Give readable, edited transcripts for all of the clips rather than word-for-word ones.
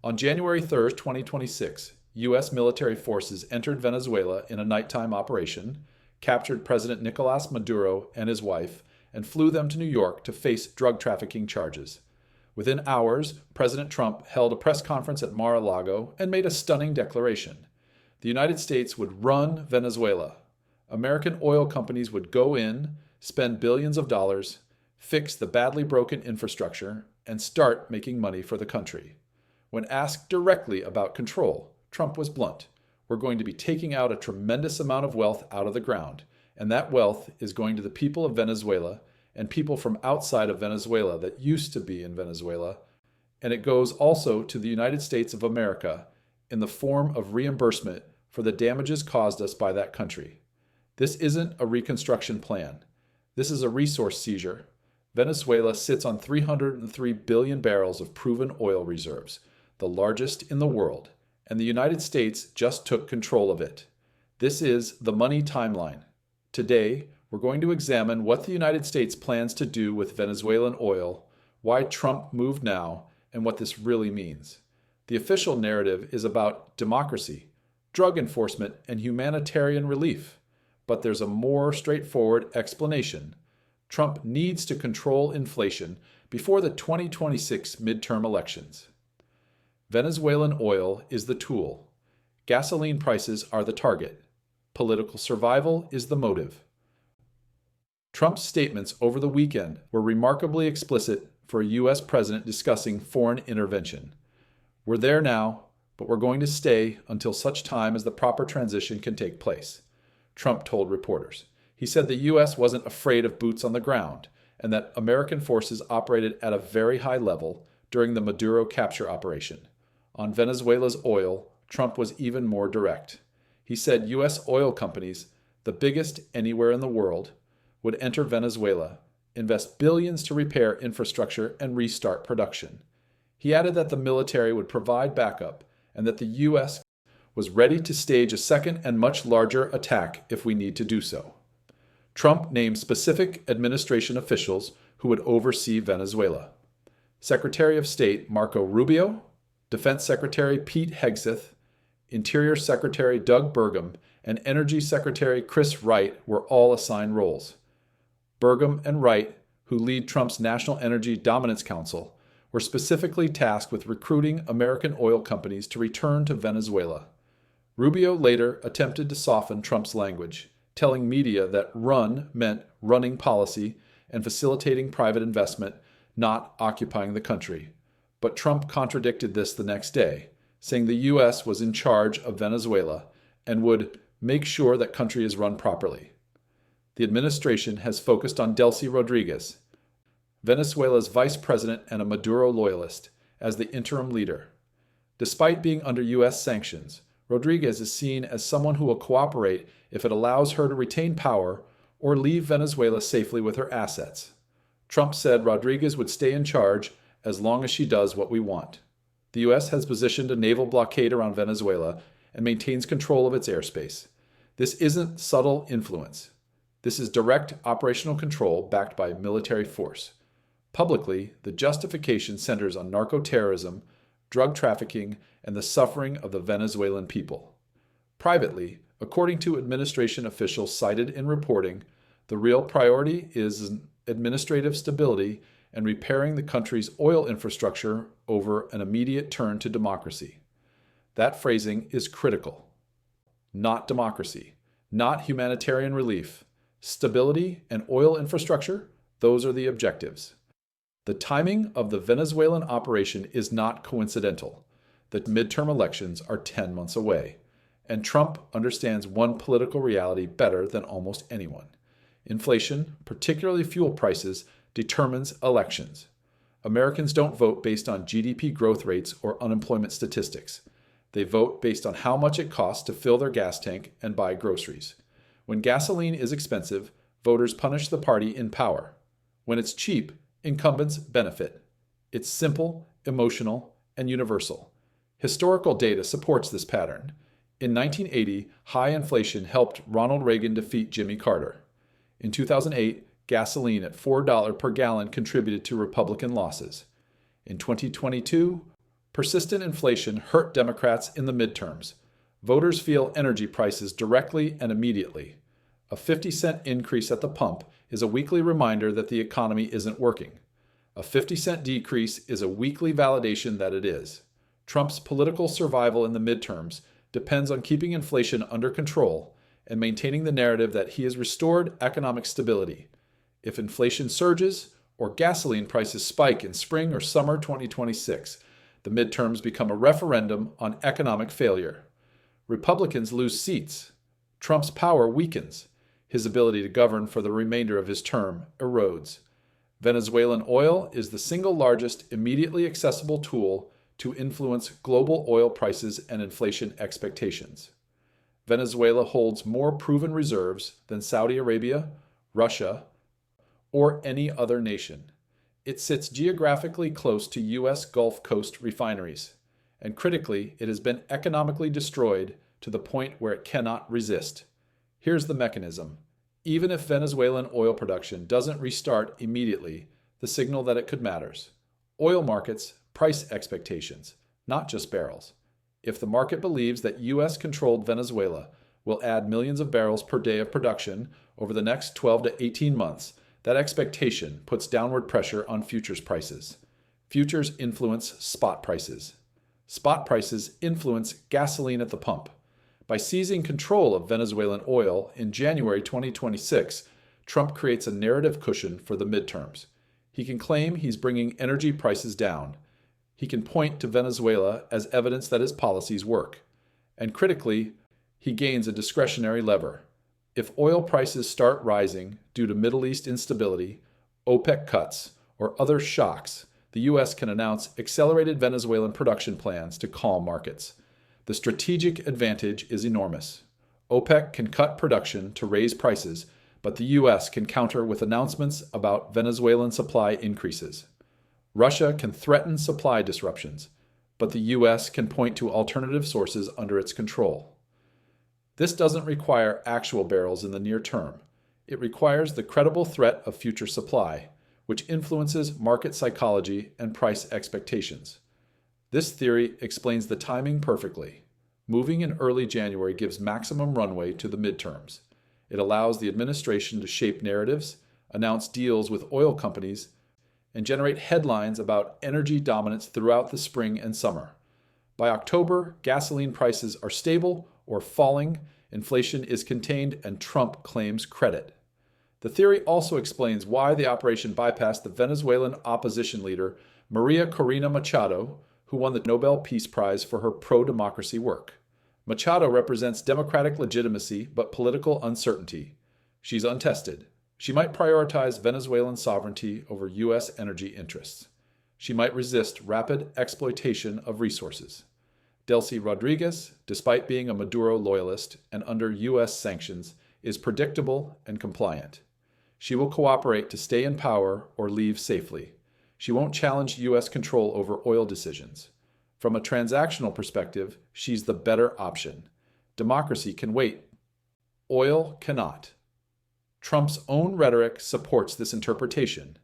On January 3, 2026, US military forces entered Venezuela in a nighttime operation, captured President Nicolas Maduro and his wife, and flew them to New York to face drug trafficking charges. Within hours, President Trump held a press conference at Mar-a-Lago and made a stunning declaration. The United States would run Venezuela. American oil companies would go in, spend billions of dollars, fix the badly broken infrastructure, and start making money for the country. When asked directly about control, Trump was blunt. We're going to be taking out a tremendous amount of wealth out of the ground, and that wealth is going to the people of Venezuela and people from outside of Venezuela that used to be in Venezuela, and it goes also to the United States of America in the form of reimbursement for the damages caused us by that country. This isn't a reconstruction plan. This is a resource seizure. Venezuela sits on 303 billion barrels of proven oil reserves, the largest in the world, and the United States just took control of it. This is the money timeline. Today, we're going to examine what the United States plans to do with Venezuelan oil, why Trump moved now, and what this really means. The official narrative is about democracy, drug enforcement, and humanitarian relief. But there's a more straightforward explanation. Trump needs to control inflation before the 2026 midterm elections. Venezuelan oil is the tool. Gasoline prices are the target. Political survival is the motive. Trump's statements over the weekend were remarkably explicit for a U.S. president discussing foreign intervention. We're there now, but we're going to stay until such time as the proper transition can take place, Trump told reporters. He said the U.S. wasn't afraid of boots on the ground and that American forces operated at a very high level during the Maduro capture operation. On Venezuela's oil, Trump was even more direct. He said U.S. oil companies, the biggest anywhere in the world, would enter Venezuela, invest billions to repair infrastructure and restart production. He added that the military would provide backup and that the U.S. was ready to stage a second and much larger attack if we need to do so. Trump named specific administration officials who would oversee Venezuela: Secretary of State Marco Rubio, Defense Secretary Pete Hegseth, Interior Secretary Doug Burgum, and Energy Secretary Chris Wright were all assigned roles. Burgum and Wright, who lead Trump's National Energy Dominance Council, were specifically tasked with recruiting American oil companies to return to Venezuela. Rubio later attempted to soften Trump's language, telling media that run meant running policy and facilitating private investment, not occupying the country. But Trump contradicted this the next day, saying the U.S. was in charge of Venezuela and would make sure that country is run properly. The administration has focused on Delcy Rodriguez, Venezuela's vice president and a Maduro loyalist, as the interim leader. Despite being under U.S. sanctions, Rodriguez is seen as someone who will cooperate if it allows her to retain power or leave Venezuela safely with her assets. Trump said Rodriguez would stay in charge as long as she does what we want. The U.S. has positioned a naval blockade around Venezuela and maintains control of its airspace. This isn't subtle influence. This is direct operational control backed by military force. Publicly, the justification centers on narco-terrorism, drug trafficking, and the suffering of the Venezuelan people. Privately, according to administration officials cited in reporting, the real priority is administrative stability and repairing the country's oil infrastructure over an immediate turn to democracy. That phrasing is critical. Not democracy, not humanitarian relief. Stability and oil infrastructure, those are the objectives. The timing of the Venezuelan operation is not coincidental. The midterm elections are 10 months away, and Trump understands one political reality better than almost anyone. Inflation, particularly fuel prices, determines elections. Americans don't vote based on GDP growth rates or unemployment statistics. They vote based on how much it costs to fill their gas tank and buy groceries. When gasoline is expensive, voters punish the party in power. When it's cheap, incumbents benefit. It's simple, emotional, and universal. Historical data supports this pattern. In 1980, high inflation helped Ronald Reagan defeat Jimmy Carter. In 2008, gasoline at $4 per gallon contributed to Republican losses. In 2022, Persistent inflation hurt Democrats in the midterms. Voters feel energy prices directly and immediately. A 50-cent increase at the pump is a weekly reminder that the economy isn't working. A 50-cent decrease is a weekly validation that it is. Trump's political survival in the midterms depends on keeping inflation under control and maintaining the narrative that he has restored economic stability. If inflation surges or gasoline prices spike in spring or summer 2026, the midterms become a referendum on economic failure. Republicans lose seats. Trump's power weakens. His ability to govern for the remainder of his term erodes. Venezuelan oil is the single largest immediately accessible tool to influence global oil prices and inflation expectations. Venezuela holds more proven reserves than Saudi Arabia, Russia, or any other nation. It sits geographically close to U.S. Gulf Coast refineries, and critically, it has been economically destroyed to the point where it cannot resist. Here's the mechanism. Even if Venezuelan oil production doesn't restart immediately, the signal that it could matters. Oil markets, price expectations, not just barrels. If the market believes that U.S.-controlled Venezuela will add millions of barrels per day of production over the next 12 to 18 months, that expectation puts downward pressure on futures prices. Futures influence spot prices. Spot prices influence gasoline at the pump. By seizing control of Venezuelan oil in January 2026, Trump creates a narrative cushion for the midterms. He can claim he's bringing energy prices down. He can point to Venezuela as evidence that his policies work. And critically, he gains a discretionary lever. If oil prices start rising due to Middle East instability, OPEC cuts, or other shocks, the U.S. can announce accelerated Venezuelan production plans to calm markets. The strategic advantage is enormous. OPEC can cut production to raise prices, but the U.S. can counter with announcements about Venezuelan supply increases. Russia can threaten supply disruptions, but the U.S. can point to alternative sources under its control. This doesn't require actual barrels in the near term. It requires the credible threat of future supply, which influences market psychology and price expectations. This theory explains the timing perfectly. Moving in early January gives maximum runway to the midterms. It allows the administration to shape narratives, announce deals with oil companies, and generate headlines about energy dominance throughout the spring and summer. By October, gasoline prices are stable or falling, inflation is contained, and Trump claims credit. The theory also explains why the operation bypassed the Venezuelan opposition leader Maria Corina Machado, who won the Nobel Peace Prize for her pro-democracy work. Machado represents democratic legitimacy but political uncertainty. She's untested. She might prioritize Venezuelan sovereignty over U.S. energy interests. She might resist rapid exploitation of resources. Delcy Rodriguez, despite being a Maduro loyalist and under U.S. sanctions, is predictable and compliant. She will cooperate to stay in power or leave safely. She won't challenge U.S. control over oil decisions. From a transactional perspective, she's the better option. Democracy can wait. Oil cannot. Trump's own rhetoric supports this interpretation.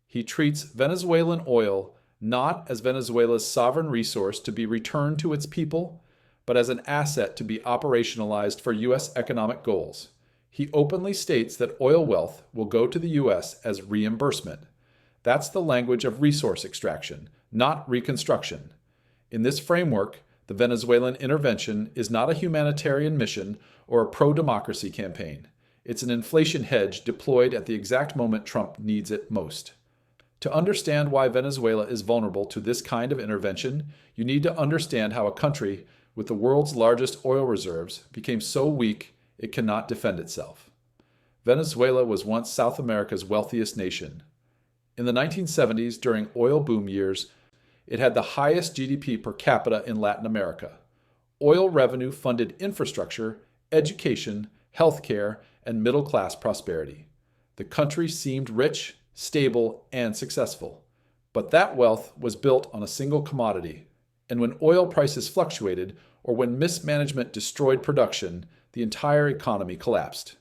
He treats Venezuelan oil not as Venezuela's sovereign resource to be returned to its people, but as an asset to be operationalized for U.S. economic goals. He openly states that oil wealth will go to the U.S. as reimbursement. That's the language of resource extraction, not reconstruction. In this framework, the Venezuelan intervention is not a humanitarian mission or a pro-democracy campaign. It's an inflation hedge deployed at the exact moment Trump needs it most. To understand why Venezuela is vulnerable to this kind of intervention, you need to understand how a country with the world's largest oil reserves became so weak it cannot defend itself. Venezuela was once South America's wealthiest nation. In the 1970s, during oil boom years, it had the highest GDP per capita in Latin America. Oil revenue funded infrastructure, education, healthcare, and middle-class prosperity. The country seemed rich, stable, and successful. But that wealth was built on a single commodity, and when oil prices fluctuated or when mismanagement destroyed production, the entire economy collapsed.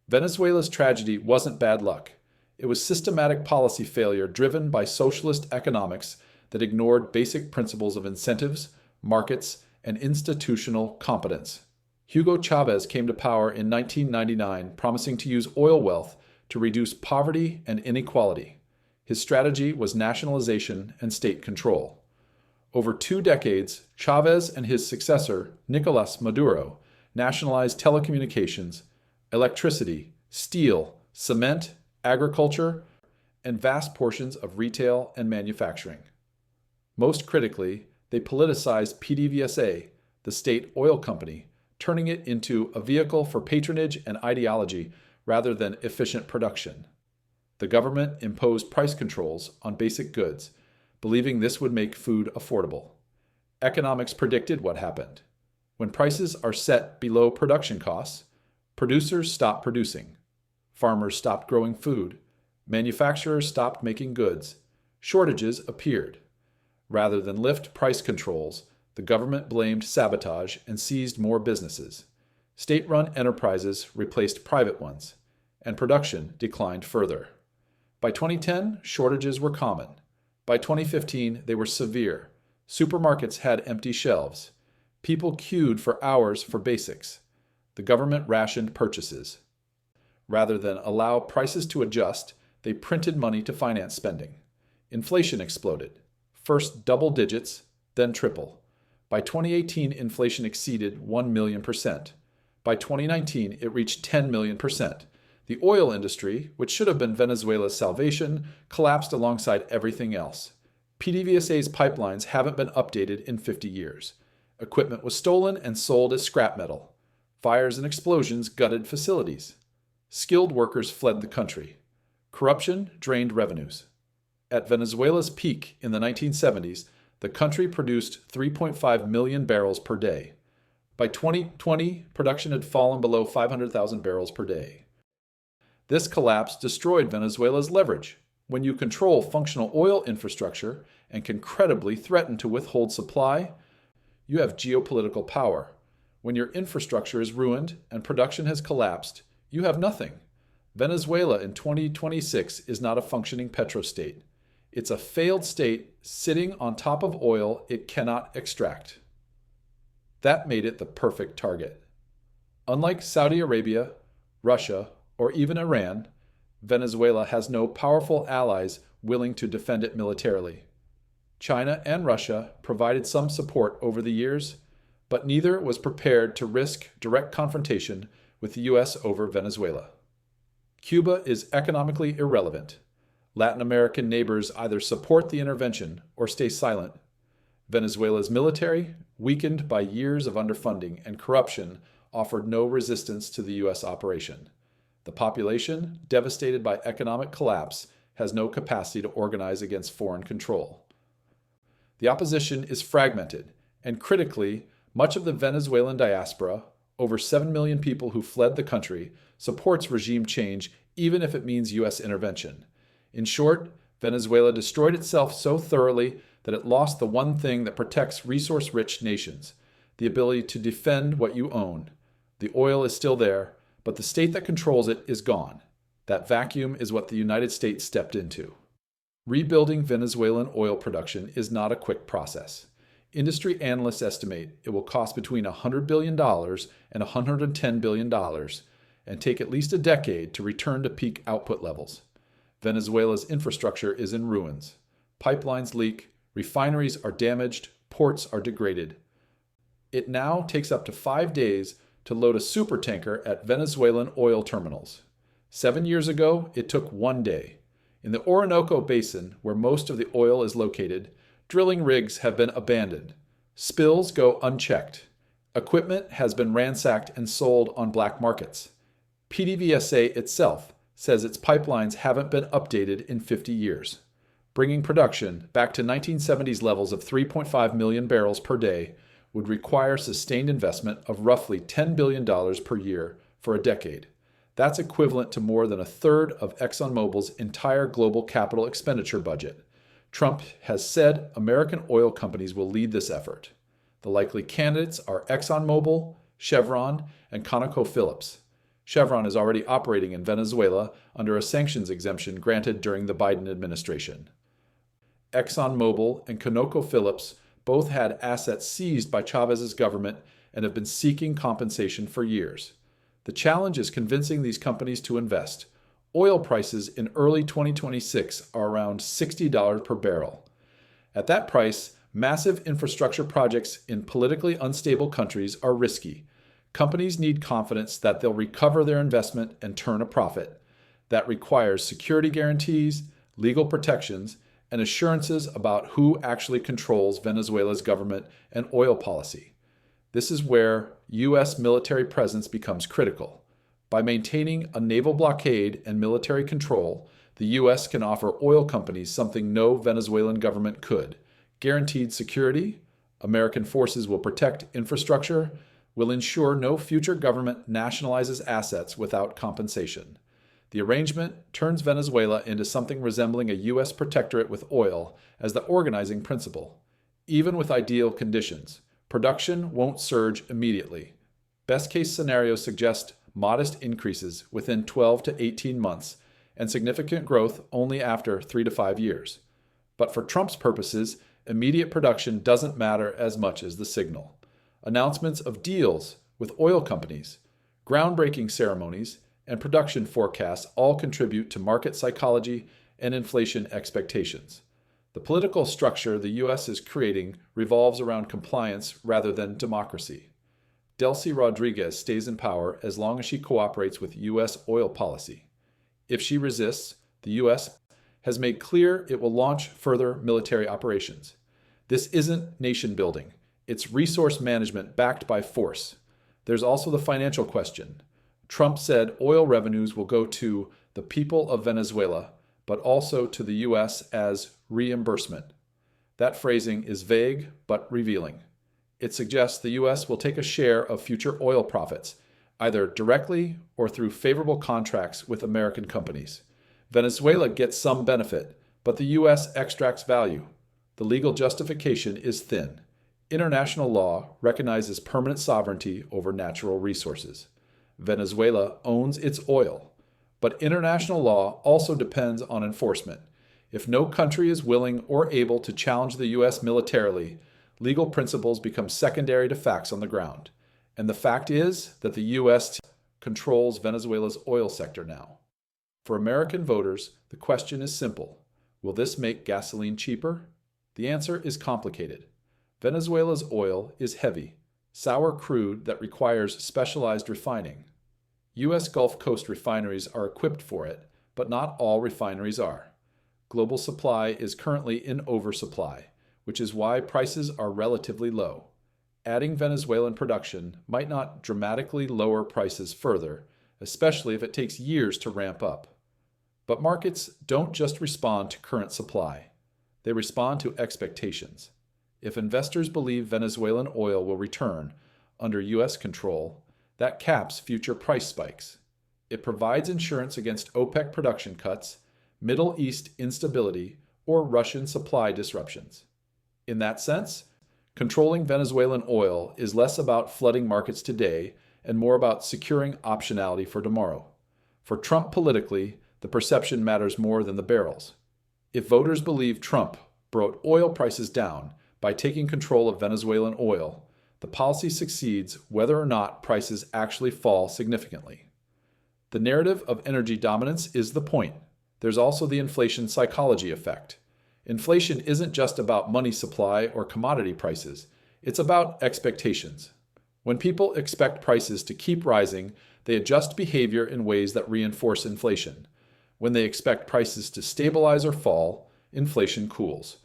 Venezuela's tragedy wasn't bad luck. It was systematic policy failure driven by socialist economics that ignored basic principles of incentives, markets, and institutional competence. Hugo Chavez came to power in 1999, promising to use oil wealth to reduce poverty and inequality. His strategy was nationalization and state control. Over 2 decades, Chavez and his successor, Nicolás Maduro, nationalized telecommunications, electricity, steel, cement, agriculture, and vast portions of retail and manufacturing. Most critically, they politicized PDVSA, the state oil company, turning it into a vehicle for patronage and ideology rather than efficient production. The government imposed price controls on basic goods, believing this would make food affordable. Economics predicted what happened. When prices are set below production costs, producers stop producing. Farmers stopped growing food. Manufacturers stopped making goods. Shortages appeared. Rather than lift price controls, the government blamed sabotage and seized more businesses. State-run enterprises replaced private ones, and production declined further. By 2010, shortages were common. By 2015, they were severe. Supermarkets had empty shelves. People queued for hours for basics. The government rationed purchases. Rather than allow prices to adjust, they printed money to finance spending. Inflation exploded. First double digits, then triple. By 2018, inflation exceeded 1 million%. By 2019, it reached 10 million%. The oil industry, which should have been Venezuela's salvation, collapsed alongside everything else. PDVSA's pipelines haven't been updated in 50 years. Equipment was stolen and sold as scrap metal. Fires and explosions gutted facilities. Skilled workers fled the country. Corruption drained revenues. At Venezuela's peak in the 1970s, the country produced 3.5 million barrels per day. By 2020, production had fallen below 500,000 barrels per day. This collapse destroyed Venezuela's leverage. When you control functional oil infrastructure and can credibly threaten to withhold supply, you have geopolitical power. When your infrastructure is ruined and production has collapsed, you have nothing. Venezuela in 2026 is not a functioning petrostate. It's a failed state sitting on top of oil it cannot extract. That made it the perfect target. Unlike Saudi Arabia, Russia, or even Iran, Venezuela has no powerful allies willing to defend it militarily. China and Russia provided some support over the years, but neither was prepared to risk direct confrontation with the US over Venezuela. Cuba is economically irrelevant. Latin American neighbors either support the intervention or stay silent. Venezuela's military, weakened by years of underfunding and corruption, offered no resistance to the US operation. The population, devastated by economic collapse, has no capacity to organize against foreign control. The opposition is fragmented, and critically, much of the Venezuelan diaspora, over 7 million people who fled the country, supports regime change even if it means US intervention. In short, Venezuela destroyed itself so thoroughly that it lost the one thing that protects resource-rich nations, the ability to defend what you own. The oil is still there, but the state that controls it is gone. That vacuum is what the United States stepped into. Rebuilding Venezuelan oil production is not a quick process. Industry analysts estimate it will cost between $100 billion and $110 billion and take at least a decade to return to peak output levels. Venezuela's infrastructure is in ruins. Pipelines leak, refineries are damaged, ports are degraded. It now takes up to 5 days to load a supertanker at Venezuelan oil terminals. 7 years ago, it took 1 day. In the Orinoco Basin, where most of the oil is located, drilling rigs have been abandoned. Spills go unchecked. Equipment has been ransacked and sold on black markets. PDVSA itself says its pipelines haven't been updated in 50 years. Bringing production back to 1970s levels of 3.5 million barrels per day would require sustained investment of roughly $10 billion per year for a decade. That's equivalent to more than a third of ExxonMobil's entire global capital expenditure budget. Trump has said American oil companies will lead this effort. The likely candidates are ExxonMobil, Chevron, and ConocoPhillips. Chevron is already operating in Venezuela under a sanctions exemption granted during the Biden administration. ExxonMobil and ConocoPhillips both had assets seized by Chavez's government and have been seeking compensation for years. The challenge is convincing these companies to invest. Oil prices in early 2026 are around $60 per barrel. At that price, massive infrastructure projects in politically unstable countries are risky. Companies need confidence that they'll recover their investment and turn a profit. That requires security guarantees, legal protections, and assurances about who actually controls Venezuela's government and oil policy. This is where U.S. military presence becomes critical. By maintaining a naval blockade and military control, the U.S. can offer oil companies something no Venezuelan government could: guaranteed security. American forces will protect infrastructure, will ensure no future government nationalizes assets without compensation. The arrangement turns Venezuela into something resembling a U.S. protectorate with oil as the organizing principle. Even with ideal conditions, production won't surge immediately. Best-case scenarios suggest modest increases within 12 to 18 months and significant growth only after 3 to 5 years. But for Trump's purposes, immediate production doesn't matter as much as the signal. Announcements of deals with oil companies, groundbreaking ceremonies, and production forecasts all contribute to market psychology and inflation expectations. The political structure the U.S. is creating revolves around compliance rather than democracy. Delcy Rodriguez stays in power as long as she cooperates with U.S. oil policy. If she resists, the U.S. has made clear it will launch further military operations. This isn't nation building. It's resource management backed by force. There's also the financial question. Trump said oil revenues will go to the people of Venezuela, but also to the U.S. as reimbursement. That phrasing is vague but revealing. It suggests the U.S. will take a share of future oil profits, either directly or through favorable contracts with American companies. Venezuela gets some benefit, but the U.S. extracts value. The legal justification is thin. International law recognizes permanent sovereignty over natural resources. Venezuela owns its oil, but international law also depends on enforcement. If no country is willing or able to challenge the U.S. militarily, legal principles become secondary to facts on the ground. And the fact is that the U.S. controls Venezuela's oil sector now. For American voters, the question is simple. Will this make gasoline cheaper? The answer is complicated. Venezuela's oil is heavy, sour crude that requires specialized refining. U.S. Gulf Coast refineries are equipped for it, but not all refineries are. Global supply is currently in oversupply, which is why prices are relatively low. Adding Venezuelan production might not dramatically lower prices further, especially if it takes years to ramp up. But markets don't just respond to current supply. They respond to expectations. If investors believe Venezuelan oil will return under U.S. control, that caps future price spikes. It provides insurance against OPEC production cuts, Middle East instability, or Russian supply disruptions. In that sense, controlling Venezuelan oil is less about flooding markets today and more about securing optionality for tomorrow. For Trump politically, the perception matters more than the barrels. If voters believe Trump brought oil prices down by taking control of Venezuelan oil, the policy succeeds whether or not prices actually fall significantly. The narrative of energy dominance is the point. There's also the inflation psychology effect. Inflation isn't just about money supply or commodity prices. It's about expectations. When people expect prices to keep rising, they adjust behavior in ways that reinforce inflation. When they expect prices to stabilize or fall, inflation cools.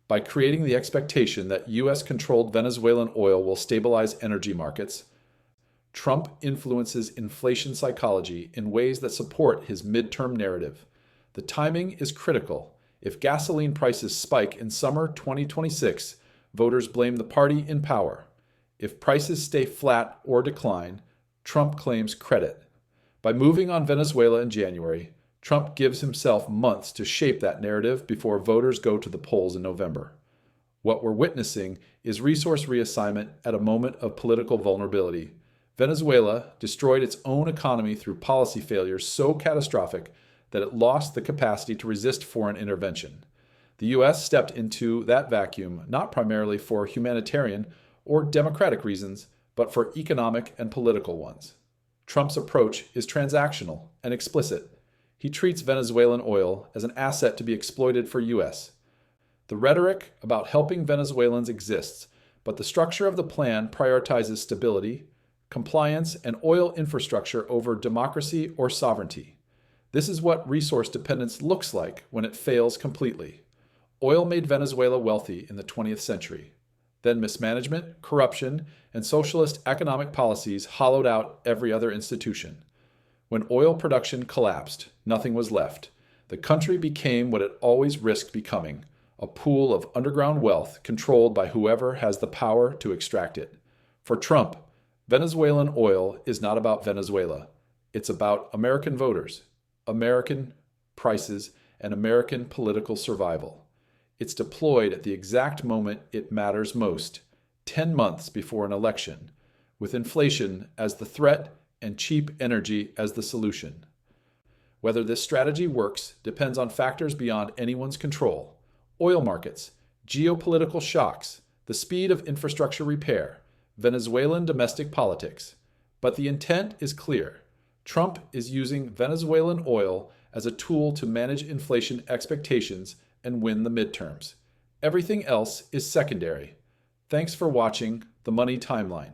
By creating the expectation that U.S.-controlled Venezuelan oil will stabilize energy markets, Trump influences inflation psychology in ways that support his midterm narrative. The timing is critical. If gasoline prices spike in summer 2026, voters blame the party in power. If prices stay flat or decline, Trump claims credit. By moving on Venezuela in January, Trump gives himself months to shape that narrative before voters go to the polls in November. What we're witnessing is resource reassignment at a moment of political vulnerability. Venezuela destroyed its own economy through policy failures so catastrophic that it lost the capacity to resist foreign intervention. The US stepped into that vacuum not primarily for humanitarian or democratic reasons, but for economic and political ones. Trump's approach is transactional and explicit. He treats Venezuelan oil as an asset to be exploited for US. The rhetoric about helping Venezuelans exists, but the structure of the plan prioritizes stability, compliance, and oil infrastructure over democracy or sovereignty. This is what resource dependence looks like when it fails completely. Oil made Venezuela wealthy in the 20th century. Then mismanagement, corruption, and socialist economic policies hollowed out every other institution. When oil production collapsed, nothing was left. The country became what it always risked becoming, a pool of underground wealth controlled by whoever has the power to extract it. For Trump, Venezuelan oil is not about Venezuela. It's about American voters, American prices, and American political survival. It's deployed at the exact moment it matters most, 10 months before an election, with inflation as the threat and cheap energy as the solution. Whether this strategy works depends on factors beyond anyone's control: oil markets, geopolitical shocks, the speed of infrastructure repair, Venezuelan domestic politics. But the intent is clear. Trump is using Venezuelan oil as a tool to manage inflation expectations and win the midterms. Everything else is secondary. Thanks for watching The Money Timeline.